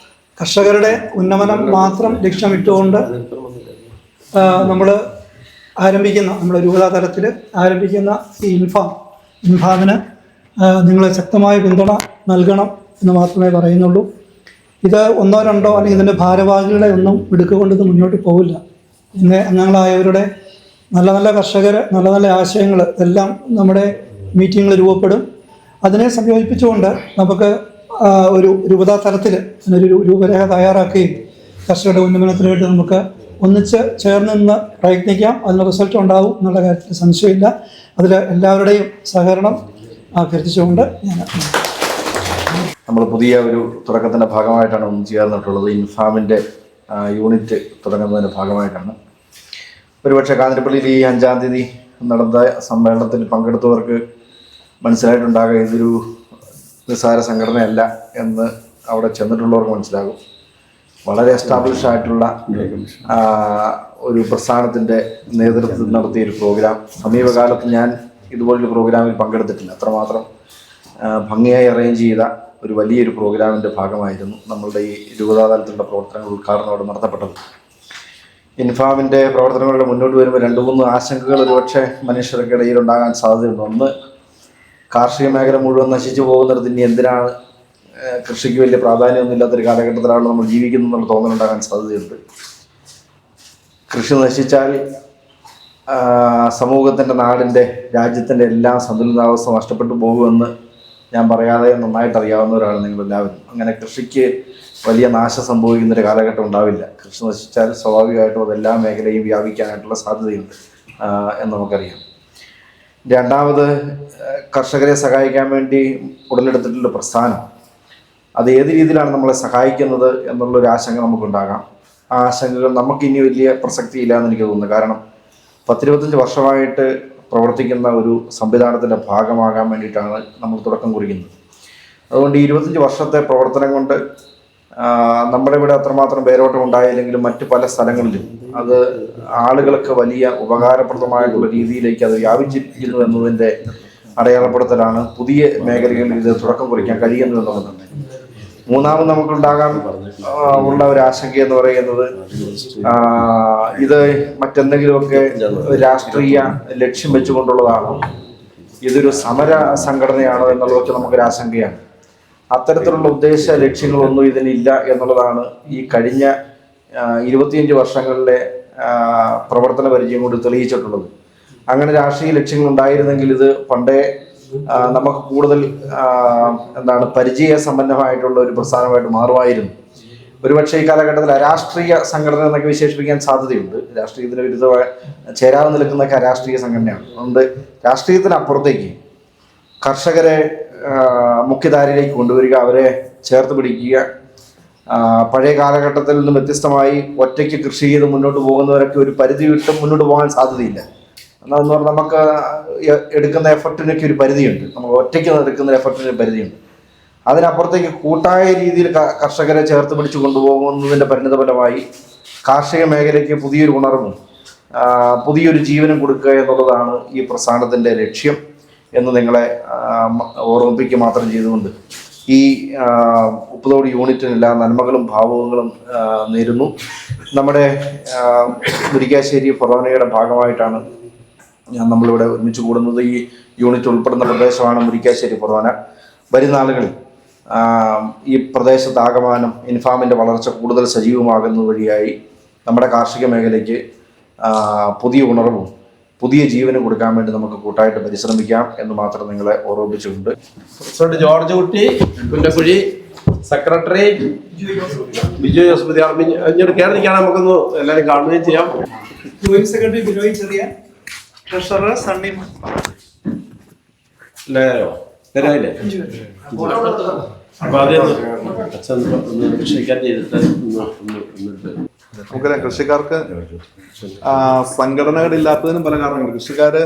[SPEAKER 4] കർഷകരുടെ ഉന്നമനം മാത്രം ലക്ഷ്യമിട്ടുകൊണ്ട് നമ്മൾ നമ്മുടെ രൂപതാ തലത്തിൽ ആരംഭിക്കുന്ന ഈ ഇൻഫാമിന് നിങ്ങൾ ശക്തമായ പിന്തുണ നൽകണം എന്ന് മാത്രമേ പറയുന്നുള്ളൂ. ഇത് 1-2 അല്ലെങ്കിൽ ഇതിൻ്റെ ഭാരവാഹികളെ ഒന്നും മിടുക്കുകൊണ്ട് ഇത് മുന്നോട്ട് പോവില്ല. ഇന്ന് അംഗങ്ങളായവരുടെ നല്ല നല്ല കർഷകർ, നല്ല നല്ല ആശയങ്ങൾ എല്ലാം നമ്മുടെ മീറ്റിങ്ങുകൾ രൂപപ്പെടും. അതിനെ സംയോജിപ്പിച്ചുകൊണ്ട് നമുക്ക് ഒരു രൂപതാ തലത്തിൽ ഒരു രൂപരേഖ തയ്യാറാക്കുകയും കർഷകരുടെ ഉന്നമനത്തിന് വേണ്ടി നമുക്ക് ഒന്നിച്ച് ചേർന്ന് നിന്ന് പ്രയത്നിക്കാം. അതിന് റിസൾട്ട് ഉണ്ടാവും എന്നുള്ള കാര്യത്തിൽ സംശയമില്ല. അതിൽ എല്ലാവരുടെയും സഹകരണം അഭ്യർത്ഥിച്ചുകൊണ്ട്
[SPEAKER 5] നമ്മൾ പുതിയ ഒരു തുടക്കത്തിൻ്റെ ഭാഗമായിട്ടാണ് ഒന്ന് ചേർന്നിട്ടുള്ളത്. ഇൻഫാമിൻ്റെ യൂണിറ്റ് തുടങ്ങുന്നതിൻ്റെ ഭാഗമായിട്ടാണ്. ഒരുപക്ഷെ കാഞ്ഞിരപ്പള്ളിയിൽ ഈ 5-ാം തീയതി നടന്ന സമ്മേളനത്തിൽ പങ്കെടുത്തവർക്ക് മനസ്സിലായിട്ടുണ്ടാകുക ഇതൊരു നിസ്സാര സംഘടനയല്ല എന്ന് അവിടെ ചെന്നിട്ടുള്ളവർക്ക് മനസ്സിലാകും. വളരെ എസ്റ്റാബ്ലിഷ് ആയിട്ടുള്ള ഒരു പ്രസ്ഥാനത്തിൻ്റെ നേതൃത്വത്തിൽ നടത്തിയൊരു പ്രോഗ്രാം. സമീപകാലത്ത് ഞാൻ ഇതുപോലൊരു പ്രോഗ്രാമിൽ പങ്കെടുത്തിട്ടില്ല. അത്രമാത്രം ഭംഗിയായി അറേഞ്ച് ചെയ്ത ഒരു വലിയൊരു പ്രോഗ്രാമിൻ്റെ ഭാഗമായിരുന്നു നമ്മളുടെ ഈ രൂപതാതലത്തിലുള്ള പ്രവർത്തനങ്ങൾ ഉദ്ഘാടനം അവിടെ നടത്തപ്പെട്ടത്. ഇൻഫാമിൻ്റെ പ്രവർത്തനങ്ങളുടെ മുന്നോട്ട് വരുമ്പോൾ 2-3 ആശങ്കകൾ ഒരുപക്ഷെ മനുഷ്യർക്കിടയിൽ ഉണ്ടാകാൻ സാധ്യതയുണ്ട്. ഒന്ന്, കാർഷിക മേഖല മുഴുവൻ നശിച്ചു പോകുന്നിടത്ത് ഇനി എന്തിനാണ് കൃഷിക്ക് വലിയ പ്രാധാന്യമൊന്നുമില്ലാത്തൊരു കാലഘട്ടത്തിലാണ് നമ്മൾ ജീവിക്കുന്നത് എന്നുള്ള തോന്നലുണ്ടാകാൻ സാധ്യതയുണ്ട്. കൃഷി നശിച്ചാൽ സമൂഹത്തിൻ്റെ, നാടിൻ്റെ, രാജ്യത്തിൻ്റെ എല്ലാ സന്തുലിതാവസ്ഥ നഷ്ടപ്പെട്ടു പോകുമെന്ന് ഞാൻ പറയാതെ നന്നായിട്ട് അറിയാവുന്നവരാണ് നിങ്ങളെല്ലാവരും. അങ്ങനെ കൃഷിക്ക് വലിയ നാശം സംഭവിക്കുന്നൊരു കാലഘട്ടം ഉണ്ടാവില്ല. കൃഷി നശിച്ചാൽ സ്വാഭാവികമായിട്ടും അതെല്ലാ മേഖലയും വ്യാപിക്കാനായിട്ടുള്ള സാധ്യതയുണ്ട് എന്ന് നമുക്കറിയാം. രണ്ടാമത്, കർഷകരെ സഹായിക്കാൻ വേണ്ടി ഉടലെടുത്തിട്ടുള്ള പ്രസ്ഥാനം അത് ഏത് രീതിയിലാണ് നമ്മളെ സഹായിക്കുന്നത് എന്നുള്ളൊരു ആശങ്ക നമുക്കുണ്ടാകാം. ആ ആശങ്കകൾ നമുക്കിനി വലിയ പ്രസക്തിയില്ല എന്ന് എനിക്ക് തോന്നുന്നു. കാരണം 10-25 വർഷമായിട്ട് പ്രവർത്തിക്കുന്ന ഒരു സംവിധാനത്തിൻ്റെ ഭാഗമാകാൻ വേണ്ടിയിട്ടാണ് നമ്മൾ തുടക്കം കുറിക്കുന്നത്. അതുകൊണ്ട് ഈ 25 വർഷത്തെ പ്രവർത്തനം കൊണ്ട് നമ്മുടെ ഇവിടെ അത്രമാത്രം പേരോട്ടം ഉണ്ടായില്ലെങ്കിലും മറ്റ് പല സ്ഥലങ്ങളിലും അത് ആളുകൾക്ക് വലിയ ഉപകാരപ്രദമായിട്ടുള്ള രീതിയിലേക്ക് അത് വ്യാപിച്ചിരിക്കുന്നു എന്നതിൻ്റെ അടയാളപ്പെടുത്തലാണ് പുതിയ മേഖലകളിൽ ഇത് തുടക്കം കുറിക്കാൻ കഴിയുന്നു എന്നുള്ളതാണ്. മൂന്നാമത് നമുക്കുണ്ടാകാൻ ഉള്ള ഒരു ആശങ്ക എന്ന് പറയുന്നത് ഇത് മറ്റെന്തെങ്കിലുമൊക്കെ രാഷ്ട്രീയ ലക്ഷ്യം വെച്ചുകൊണ്ടുള്ളതാണോ, ഇതൊരു സമര സംഘടനയാണോ എന്നുള്ളതൊക്കെ നമുക്കൊരാശങ്കയാണ്. അത്തരത്തിലുള്ള ഉദ്ദേശ ലക്ഷ്യങ്ങളൊന്നും ഇതിനില്ല എന്നുള്ളതാണ് ഈ കഴിഞ്ഞ 25 വർഷങ്ങളിലെ പ്രവർത്തന പരിചയം കൊണ്ട് തെളിയിച്ചിട്ടുള്ളത്. അങ്ങനെ രാഷ്ട്രീയ ലക്ഷ്യങ്ങൾ ഉണ്ടായിരുന്നെങ്കിൽ ഇത് പണ്ടേ നമുക്ക് കൂടുതൽ പരിചയ സമ്പന്നമായിട്ടുള്ള ഒരു പ്രസ്ഥാനമായിട്ട് മാറുമായിരുന്നു. ഒരുപക്ഷെ ഈ കാലഘട്ടത്തിൽ അരാഷ്ട്രീയ സംഘടന എന്നൊക്കെ വിശേഷിപ്പിക്കാൻ സാധ്യതയുണ്ട്. രാഷ്ട്രീയത്തിന് വിരുദ്ധമായി ചേരാതെ നിൽക്കുന്നൊക്കെ അരാഷ്ട്രീയ സംഘടനയാണ്. അതുകൊണ്ട് രാഷ്ട്രീയത്തിനപ്പുറത്തേക്ക് കർഷകരെ മുഖ്യധാരയിലേക്ക് കൊണ്ടുവരിക, അവരെ ചേർത്ത് പിടിക്കുക. പഴയ കാലഘട്ടത്തിൽ നിന്നും വ്യത്യസ്തമായി ഒറ്റയ്ക്ക് കൃഷി ചെയ്ത് മുന്നോട്ട് പോകുന്നവരൊക്കെ ഒരു പരിധി വിട്ട് മുന്നോട്ട് പോകാൻ സാധ്യതയില്ല. എന്ന് പറഞ്ഞാൽ നമുക്ക് എടുക്കുന്ന എഫർട്ടിനൊക്കെ ഒരു പരിധിയുണ്ട്. നമുക്ക് ഒറ്റയ്ക്ക് എടുക്കുന്ന എഫർട്ടിന് ഒരു പരിധിയുണ്ട്. അതിനപ്പുറത്തേക്ക് കൂട്ടായ രീതിയിൽ കർഷകരെ ചേർത്ത് പിടിച്ച് കൊണ്ടുപോകുന്നതിൻ്റെ പരിണിത ഫലമായി കാർഷിക മേഖലയ്ക്ക് പുതിയൊരു ഉണർവും പുതിയൊരു ജീവനം കൊടുക്കുക എന്നുള്ളതാണ് ഈ പ്രസ്ഥാനത്തിൻ്റെ ലക്ഷ്യം എന്ന് നിങ്ങളെ ഓർമ്മിപ്പിക്കുക മാത്രം ചെയ്തുകൊണ്ട് ഈ ഉപ്പുതോട് യൂണിറ്റിന് എല്ലാ നന്മകളും ഭാവുകങ്ങളും നേരുന്നു. നമ്മുടെ മുരിക്കാശ്ശേരി ഫൊറോനയുടെ ഭാഗമായിട്ടാണ് നമ്മളിവിടെ ഒരുമിച്ച് കൂടുന്നത്. ഈ യൂണിറ്റ് ഉൾപ്പെടുന്ന പ്രദേശമാണ് മുരിക്കാശ്ശേരി ഫൊറോന. വരുന്ന നാളുകളിൽ ഈ പ്രദേശത്താകമാനം ഇൻഫാമിൻ്റെ വളർച്ച കൂടുതൽ സജീവമാകുന്നത് വഴിയായി നമ്മുടെ കാർഷിക മേഖലയ്ക്ക് പുതിയ ഉണർവും പുതിയ ജീവനും കൊടുക്കാൻ വേണ്ടി നമുക്ക് കൂട്ടായിട്ട് പരിശ്രമിക്കാം എന്ന് മാത്രം നിങ്ങളെ ഓർമ്മിപ്പിച്ചുകൊണ്ട്
[SPEAKER 2] പ്രസിഡന്റ് ജോർജ് കുട്ടി കുന്നക്കുഴി, സെക്രട്ടറി ബിജു ജോസഫ് ഇങ്ങോട്ട് കയറി നിൽക്കുകയാണ്. നമുക്കൊന്ന് എല്ലാവരും കാണുകയും ചെയ്യാം.
[SPEAKER 4] ജോയിന്റ് സെക്രട്ടറി ബിനോയ് ചെറിയ, ട്രഷറർ സണ്ണി
[SPEAKER 2] തരായില്ലേ? അപ്പൊ ആദ്യം അച്ഛൻ ഒന്ന് ക്ഷണിക്കാൻ ചെയ്തിട്ട്
[SPEAKER 6] നമുക്കറിയാം കൃഷിക്കാർക്ക് സംഘടനകളില്ലാത്തതിനും പല കാരണങ്ങൾ. കൃഷിക്കാര്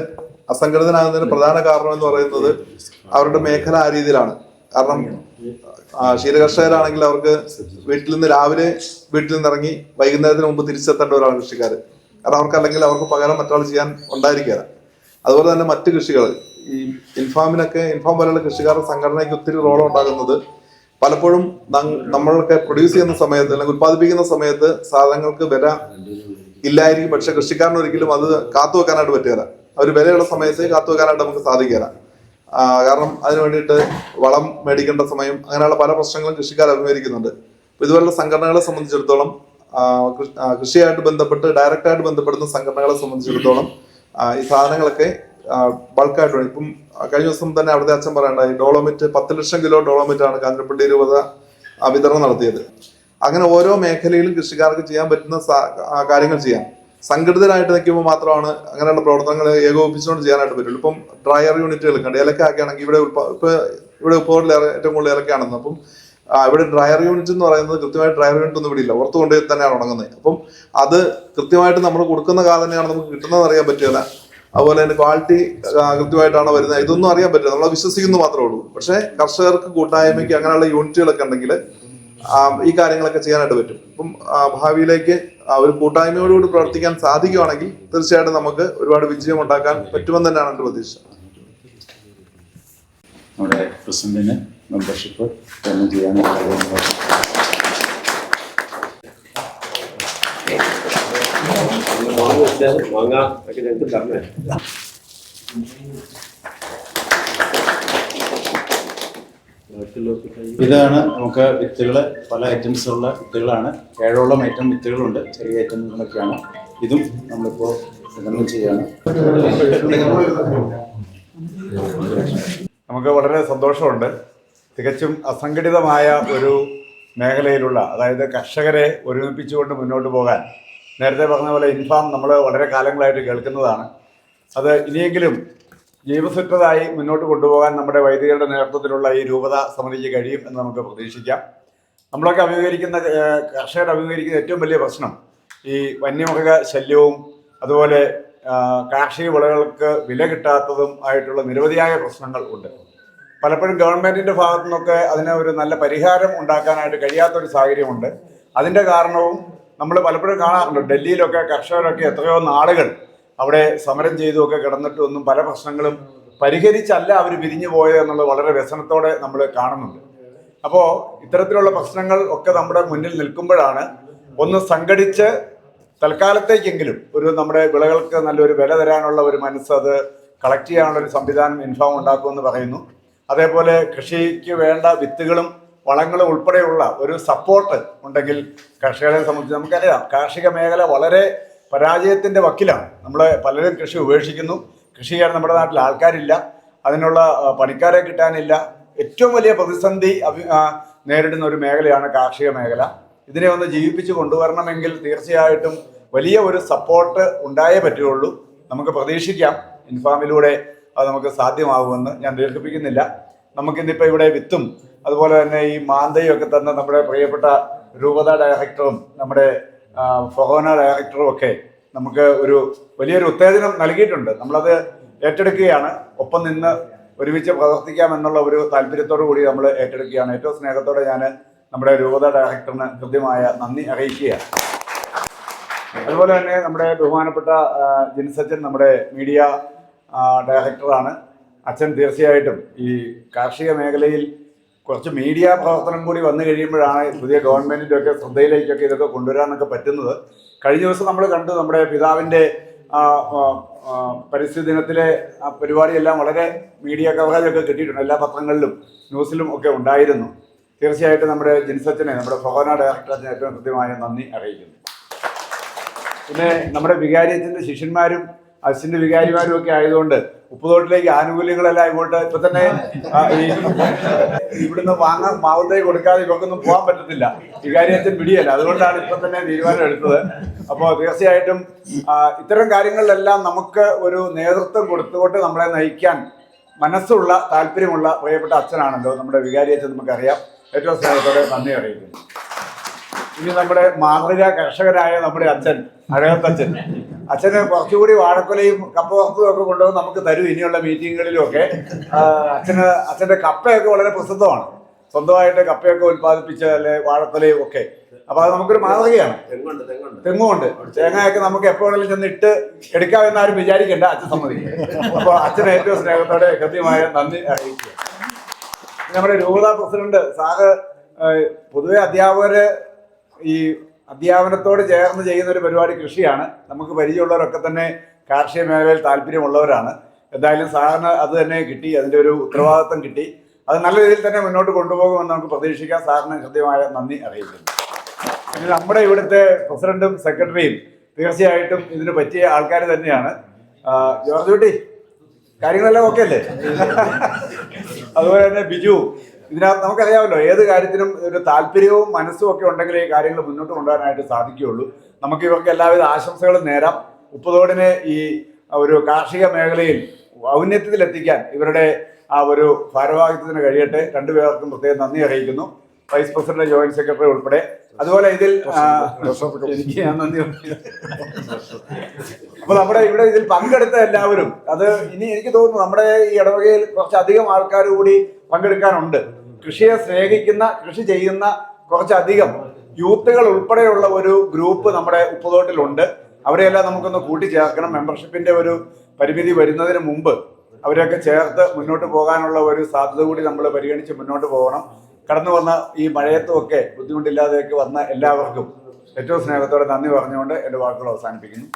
[SPEAKER 6] അസംഘടിതനാകുന്നതിന് പ്രധാന കാരണം എന്ന് പറയുന്നത് അവരുടെ മേഖല ആ രീതിയിലാണ്. കാരണം ക്ഷീരകർഷകരാണെങ്കിൽ അവർക്ക് രാവിലെ വീട്ടിൽ നിന്ന് ഇറങ്ങി വൈകുന്നേരത്തിന് മുമ്പ് തിരിച്ചെത്തേണ്ടവരാണ് കൃഷിക്കാർ. കാരണം അവർക്ക് അല്ലെങ്കിൽ അവർക്ക് പകരം മറ്റൊരാൾ ചെയ്യാൻ ഉണ്ടായിരിക്കുക. അതുപോലെ തന്നെ മറ്റ് കൃഷികൾ ഈ ഇൻഫാം പോലെയുള്ള കൃഷിക്കാരുടെ സംഘടനയ്ക്ക് ഒത്തിരി റോൾ ഉണ്ടാകുന്നത് പലപ്പോഴും നമ്മളൊക്കെ പ്രൊഡ്യൂസ് ചെയ്യുന്ന സമയത്ത് അല്ലെങ്കിൽ ഉത്പാദിപ്പിക്കുന്ന സമയത്ത് സാധനങ്ങൾക്ക് വില ഇല്ലായിരിക്കും. പക്ഷെ കൃഷിക്കാരന് ഒരിക്കലും അത് കാത്തു വെക്കാനായിട്ട് പറ്റുകയില്ല. അവർ വിലയുള്ള സമയത്ത് കാത്തു വെക്കാനായിട്ട് നമുക്ക് സാധിക്കില്ല. കാരണം അതിന് വേണ്ടിയിട്ട് വളം മേടിക്കേണ്ട സമയം, അങ്ങനെയുള്ള പല പ്രശ്നങ്ങളും കൃഷിക്കാർ അഭിമുഖീകരിക്കുന്നുണ്ട്. അപ്പോൾ ഇതുപോലുള്ള സംഘടനകളെ സംബന്ധിച്ചിടത്തോളം കൃഷിയായിട്ട് ബന്ധപ്പെട്ട് ഡയറക്റ്റായിട്ട് ബന്ധപ്പെടുന്ന സംഘടനകളെ സംബന്ധിച്ചിടത്തോളം ഈ സാധനങ്ങളൊക്കെ ബൾക്കായിട്ട് വേണം. ഇപ്പം കഴിഞ്ഞ ദിവസം തന്നെ അവിടുത്തെ അച്ഛൻ പറയണ്ടായി, ഡോളോമിറ്റ് 10 ലക്ഷം കിലോ ഡോളോമിറ്റ് ആണ് കാഞ്ഞിരപ്പള്ളി രൂപത വിതരണം നടത്തിയത്. അങ്ങനെ ഓരോ മേഖലയിലും കൃഷിക്കാർക്ക് ചെയ്യാൻ പറ്റുന്ന കാര്യങ്ങൾ ചെയ്യാം. സംഘടിതരായിട്ട് നിൽക്കുമ്പോൾ മാത്രമാണ് അങ്ങനെയുള്ള പ്രവർത്തനങ്ങൾ ഏകോപിപ്പിച്ചുകൊണ്ട് ചെയ്യാനായിട്ട് പറ്റുള്ളൂ. ഇപ്പം ഡ്രയർ യൂണിറ്റുകൾ കണ്ട് ഇലക്കൊക്കെ ആണെങ്കിൽ ഇവിടെ ഉപ്പുതോടിൽ ഏറ്റവും കൂടുതൽ ഇലക്കാണെന്ന്. അപ്പം ഇവിടെ ഡ്രയർ യൂണിറ്റ് എന്ന് പറയുന്നത് കൃത്യമായിട്ട് ഡ്രയർ യൂണിറ്റ് ഒന്നും ഇവിടെ ഇല്ല, പുറത്ത് കൊണ്ടുപോയി തന്നെയാണ് ഉണങ്ങുന്നത്. അപ്പം അത് കൃത്യമായിട്ട് നമ്മൾ കൊടുക്കുന്ന കാ തന്നെയാണ് നമുക്ക് കിട്ടുന്നത് അറിയാൻ പറ്റില്ല. അതുപോലെ തന്നെ ക്വാളിറ്റി കൃത്യമായിട്ടാണ് വരുന്നത്, ഇതൊന്നും അറിയാൻ പറ്റില്ല. നമ്മൾ വിശ്വസിക്കുന്നു മാത്രമേ ഉള്ളൂ. പക്ഷേ കർഷകർക്ക് കൂട്ടായ്മയ്ക്ക് അങ്ങനെയുള്ള യൂണിറ്റുകളൊക്കെ ഉണ്ടെങ്കിൽ ഈ കാര്യങ്ങളൊക്കെ ചെയ്യാനായിട്ട് പറ്റും. ഇപ്പം ഭാവിയിലേക്ക് ഒരു കൂട്ടായ്മയോടുകൂടി പ്രവർത്തിക്കാൻ സാധിക്കുകയാണെങ്കിൽ തീർച്ചയായിട്ടും നമുക്ക് ഒരുപാട് വിജയം ഉണ്ടാക്കാൻ പറ്റുമെന്ന് തന്നെയാണ് എൻ്റെ പ്രതീക്ഷ.
[SPEAKER 3] നമ്മുടെ പ്രസിഡന്റിന് മെമ്പർഷിപ്പ് വിതരണം ചെയ്യാനുള്ള ഇതാണ് നമുക്ക് വിത്തുകള്, പല ഐറ്റംസ് ഉള്ള വിത്തുകളാണ്. 7ഓളം ഐറ്റം വിത്തുകളുണ്ട്, ചെറിയ ഐറ്റങ്ങളൊക്കെയാണ്. ഇതും നമ്മളിപ്പോൾ വിതരണം ചെയ്യാണ്.
[SPEAKER 7] നമുക്ക് വളരെ സന്തോഷമുണ്ട്. തികച്ചും അസംഘടിതമായ ഒരു മേഖലയിലുള്ള, അതായത് കർഷകരെ ഒരുമിപ്പിച്ചുകൊണ്ട് മുന്നോട്ട് പോകാൻ, നേരത്തെ പറഞ്ഞ പോലെ ഇൻഫാം നമ്മൾ വളരെ കാലങ്ങളായിട്ട് കേൾക്കുന്നതാണ്. അത് ഇനിയെങ്കിലും ജീവസുറ്റതായി മുന്നോട്ട് കൊണ്ടുപോകാൻ നമ്മുടെ വൈദികരുടെ നേതൃത്വത്തിലുള്ള ഈ രൂപത സമിതിക്ക് കഴിയും എന്ന് നമുക്ക് പ്രതീക്ഷിക്കാം. നമ്മളൊക്കെ കർഷകർ അഭിമുഖീകരിക്കുന്ന ഏറ്റവും വലിയ പ്രശ്നം ഈ വന്യമൃഗ ശല്യവും അതുപോലെ കാർഷിക വിളകൾക്ക് വില കിട്ടാത്തതും ആയിട്ടുള്ള നിരവധിയായ പ്രശ്നങ്ങൾ ഉണ്ട്. പലപ്പോഴും ഗവൺമെൻറ്റിൻ്റെ ഭാഗത്തു നിന്നൊക്കെ അതിന് ഒരു നല്ല പരിഹാരം ഉണ്ടാക്കാനായിട്ട് കഴിയാത്തൊരു സാഹചര്യമുണ്ട്. അതിൻ്റെ കാരണവും നമ്മൾ പലപ്പോഴും കാണാറുണ്ട്. ഡൽഹിയിലൊക്കെ കർഷകരൊക്കെ എത്രയോ നാളുകൾ അവിടെ സമരം ചെയ്തുമൊക്കെ കിടന്നിട്ടും ഒന്നും പല പ്രശ്നങ്ങളും പരിഹരിച്ചല്ല അവർ പിരിഞ്ഞു പോയതെന്നുള്ളത് വളരെ വ്യസനത്തോടെ നമ്മൾ കാണുന്നുണ്ട്. അപ്പോൾ ഇത്തരത്തിലുള്ള പ്രശ്നങ്ങൾ ഒക്കെ നമ്മുടെ മുന്നിൽ നിൽക്കുമ്പോഴാണ് ഒന്ന് സംഘടിച്ച് തൽക്കാലത്തേക്കെങ്കിലും നമ്മുടെ വിളകൾക്ക് നല്ലൊരു വില തരാനുള്ള ഒരു മനസ്സ്, അത് കളക്ട് ചെയ്യാനുള്ള ഒരു സംവിധാനം ഇൻഫാം ഉണ്ടാക്കുമെന്ന് പറയുന്നു. അതേപോലെ കൃഷിക്ക് വേണ്ട വിത്തുകളും വളങ്ങളും ഉൾപ്പെടെയുള്ള ഒരു സപ്പോർട്ട് ഉണ്ടെങ്കിൽ കർഷകരെ സംബന്ധിച്ച് നമുക്കറിയാം, കാർഷിക മേഖല വളരെ പരാജയത്തിൻ്റെ വക്കിലാണ്. നമ്മൾ പലരും കൃഷി ഉപേക്ഷിക്കുന്നു. കൃഷി ചെയ്യാൻ നമ്മുടെ നാട്ടിൽ ആൾക്കാരില്ല, അതിനുള്ള പണിക്കാരെ കിട്ടാനില്ല. ഏറ്റവും വലിയ പ്രതിസന്ധി നേരിടുന്ന ഒരു മേഖലയാണ് കാർഷിക മേഖല. ഇതിനെ ഒന്ന് ജീവിപ്പിച്ച് കൊണ്ടുവരണമെങ്കിൽ തീർച്ചയായിട്ടും വലിയ ഒരു സപ്പോർട്ട് ഉണ്ടായേ പറ്റുകയുള്ളൂ. നമുക്ക് പ്രതീക്ഷിക്കാം ഇൻഫാമിലൂടെ അത് നമുക്ക് സാധ്യമാകുമെന്ന്. ഞാൻ ദീർഘിപ്പിക്കുന്നില്ല. നമുക്കിന്നിപ്പോൾ ഇവിടെ വിത്തും അതുപോലെ തന്നെ ഈ മാന്തയും ഒക്കെ തന്ന നമ്മുടെ പ്രിയപ്പെട്ട രൂപത ഡയറക്ടറും നമ്മുടെ ഫൊറോന ഡയറക്ടറും ഒക്കെ നമുക്ക് വലിയൊരു ഉത്തേജനം നൽകിയിട്ടുണ്ട്. നമ്മളത് ഏറ്റെടുക്കുകയാണ്. ഒപ്പം നിന്ന് ഒരുമിച്ച് പ്രവർത്തിക്കാം എന്നുള്ള ഒരു താല്പര്യത്തോടു കൂടി നമ്മൾ ഏറ്റെടുക്കുകയാണ്. ഏറ്റവും സ്നേഹത്തോടെ ഞാൻ നമ്മുടെ രൂപത ഡയറക്ടറിന് കൃത്യമായ നന്ദി അറിയിക്കുകയാണ്. അതുപോലെ തന്നെ നമ്മുടെ ബഹുമാനപ്പെട്ട ജിൻസച്ചൻ നമ്മുടെ മീഡിയ ഡയറക്ടറാണ്. അച്ഛൻ തീർച്ചയായിട്ടും ഈ കാർഷിക മേഖലയിൽ കുറച്ച് മീഡിയ പ്രവർത്തനം കൂടി വന്നു കഴിയുമ്പോഴാണ് പുതിയ ഗവൺമെൻറ്റിൻ്റെ ഒക്കെ ശ്രദ്ധയിലേക്കൊക്കെ ഇതൊക്കെ കൊണ്ടുവരാനൊക്കെ പറ്റുന്നത്. കഴിഞ്ഞ ദിവസം നമ്മൾ കണ്ടു നമ്മുടെ പിതാവിൻ്റെ പരിസ്ഥിതി ദിനത്തിലെ പരിപാടിയെല്ലാം വളരെ മീഡിയ കവറേജൊക്കെ കിട്ടിയിട്ടുണ്ട്. എല്ലാ പത്രങ്ങളിലും ന്യൂസിലും ഒക്കെ ഉണ്ടായിരുന്നു. തീർച്ചയായിട്ടും നമ്മുടെ ജിൻസച്ചനെ, നമ്മുടെ ഫൊഹോന ഡയറക്ടറിന് ഏറ്റവും കൃത്യമായ നന്ദി അറിയിക്കുന്നു. പിന്നെ നമ്മുടെ വികാരിയച്ഛൻ്റെ ശിഷ്യന്മാരും അച്ഛൻ്റെ വികാരിമാരും ഒക്കെ ആയതുകൊണ്ട് ഉപ്പുതോട്ടിലേക്ക് ആനുകൂല്യങ്ങളെല്ലാം ഇങ്ങോട്ട് ഇപ്പൊ തന്നെ ഇവിടുന്ന് മാവത്തേക്ക് കൊടുക്കാതെ ഇവർക്കൊന്നും പോകാൻ പറ്റത്തില്ല. വികാരിയച്ഛൻ പിടിയല്ല, അതുകൊണ്ടാണ് ഇപ്പൊ തന്നെ തീരുമാനം എടുത്തത്. അപ്പോൾ തീർച്ചയായിട്ടും ഇത്തരം കാര്യങ്ങളിലെല്ലാം നമുക്ക് ഒരു നേതൃത്വം കൊടുത്തുകൊണ്ട് നമ്മളെ നയിക്കാൻ മനസ്സുള്ള താല്പര്യമുള്ള പ്രിയപ്പെട്ട അച്ഛനാണല്ലോ നമ്മുടെ വികാരിയച്ഛൻ. നമുക്കറിയാം. ഏറ്റവും സ്നേഹത്തോടെ നന്ദി അറിയിക്കുന്നു. ഇനി നമ്മുടെ മാതൃക കർഷകനായ നമ്മുടെ അച്ഛൻ അഴകത്തച്ഛൻ, അച്ഛന് കുറച്ചുകൂടി വാഴക്കൊലയും കപ്പ വറുത്തതും ഒക്കെ കൊണ്ടുവന്ന് നമുക്ക് തരും ഇനിയുള്ള മീറ്റിങ്ങുകളിലും ഒക്കെ. അച്ഛൻ്റെ കപ്പയൊക്കെ വളരെ പ്രസിദ്ധമാണ്. സ്വന്തമായിട്ട് കപ്പയൊക്കെ ഉൽപ്പാദിപ്പിച്ച അല്ലെ വാഴക്കൊലയും ഒക്കെ. അപ്പൊ അത് നമുക്കൊരു മാതൃകയാണ്. തെങ്ങുമുണ്ട്. തേങ്ങയൊക്കെ നമുക്ക് എപ്പോഴെങ്കിലും ചെന്ന് ഇട്ട് എടുക്കാമെന്നാരും വിചാരിക്കേണ്ട, അച്ഛൻ സമ്മതിക്കും. അപ്പോൾ അച്ഛന് ഏറ്റവും സ്നേഹത്തോടെ കൃത്യമായ നന്ദി അറിയിക്കുക. നമ്മുടെ രൂപത പ്രസിഡന്റ് സാറ് പൊതുവെ അധ്യാപകര് ഈ അധ്യാപനത്തോട് ചേർന്ന് ചെയ്യുന്ന ഒരു പരിപാടി കൃഷിയാണ്. നമുക്ക് പരിചയമുള്ളവരൊക്കെ തന്നെ കാർഷിക മേഖലയിൽ താല്പര്യമുള്ളവരാണ്. എന്തായാലും സാറിന് അത് തന്നെ കിട്ടി, അതിൻ്റെ ഒരു ഉത്തരവാദിത്വം കിട്ടി. അത് നല്ല രീതിയിൽ തന്നെ മുന്നോട്ട് കൊണ്ടുപോകുമെന്ന് നമുക്ക് പ്രതീക്ഷിക്കാം. സാറിന് കൃത്യമായ നന്ദി അറിയിക്കുന്നു. പിന്നെ നമ്മുടെ ഇവിടുത്തെ പ്രസിഡന്റും സെക്രട്ടറിയും തീർച്ചയായിട്ടും ഇതിന് പറ്റിയ ആൾക്കാർ തന്നെയാണ്. ജോർജ് കുട്ടി, കാര്യങ്ങളെല്ലാം ഓക്കെ അല്ലേ? അതുപോലെ തന്നെ ബിജു, ഇതിനകത്ത് നമുക്കറിയാമല്ലോ ഏത് കാര്യത്തിനും ഒരു താല്പര്യവും മനസ്സും ഒക്കെ ഉണ്ടെങ്കിൽ ഈ കാര്യങ്ങൾ മുന്നോട്ട് കൊണ്ടുപോകാനായിട്ട് സാധിക്കുകയുള്ളൂ. നമുക്ക് ഇവർക്ക് എല്ലാവിധ ആശംസകളും നേരാം. ഉപ്പുതോടിനെ ഈ ഒരു കാർഷിക മേഖലയിൽ ഔന്നത്യത്തിലെത്തിക്കാൻ ഇവരുടെ ആ ഒരു ഭാരവാഹിത്വത്തിന് കഴിയട്ടെ. രണ്ടുപേർക്കും പ്രത്യേകം നന്ദി അറിയിക്കുന്നു. വൈസ് പ്രസിഡന്റ്, ജോയിന്റ് സെക്രട്ടറി ഉൾപ്പെടെ. അതുപോലെ ഇതിൽ എനിക്ക് ഞാൻ നന്ദി. അപ്പൊ നമ്മുടെ ഇവിടെ ഇതിൽ പങ്കെടുത്ത എല്ലാവരും, അത് ഇനി എനിക്ക് തോന്നുന്നു നമ്മുടെ ഈ ഇടവകയിൽ കുറച്ചധികം ആൾക്കാർ കൂടി പങ്കെടുക്കാനുണ്ട്. കൃഷിയെ സ്നേഹിക്കുന്ന, കൃഷി ചെയ്യുന്ന കുറച്ചധികം യൂത്തുകൾ ഉൾപ്പെടെയുള്ള ഒരു ഗ്രൂപ്പ് നമ്മുടെ ഉപ്പുതോട്ടിലുണ്ട്. അവരെയെല്ലാം നമുക്കൊന്ന് കൂട്ടിച്ചേർക്കണം. മെമ്പർഷിപ്പിന്റെ ഒരു പരിമിതി വരുന്നതിന് മുമ്പ് അവരെയൊക്കെ ചേർത്ത് മുന്നോട്ട് പോകാനുള്ള ഒരു സാധ്യത കൂടി നമ്മൾ പരിഗണിച്ച് മുന്നോട്ട് പോകണം. കടന്നു വന്ന ഈ മഴയത്തുമൊക്കെ ബുദ്ധിമുട്ടില്ലാതെയൊക്കെ വന്ന എല്ലാവർക്കും ഏറ്റവും സ്നേഹത്തോടെ നന്ദി പറഞ്ഞുകൊണ്ട് എൻ്റെ വാക്കുകൾ അവസാനിപ്പിക്കുന്നു.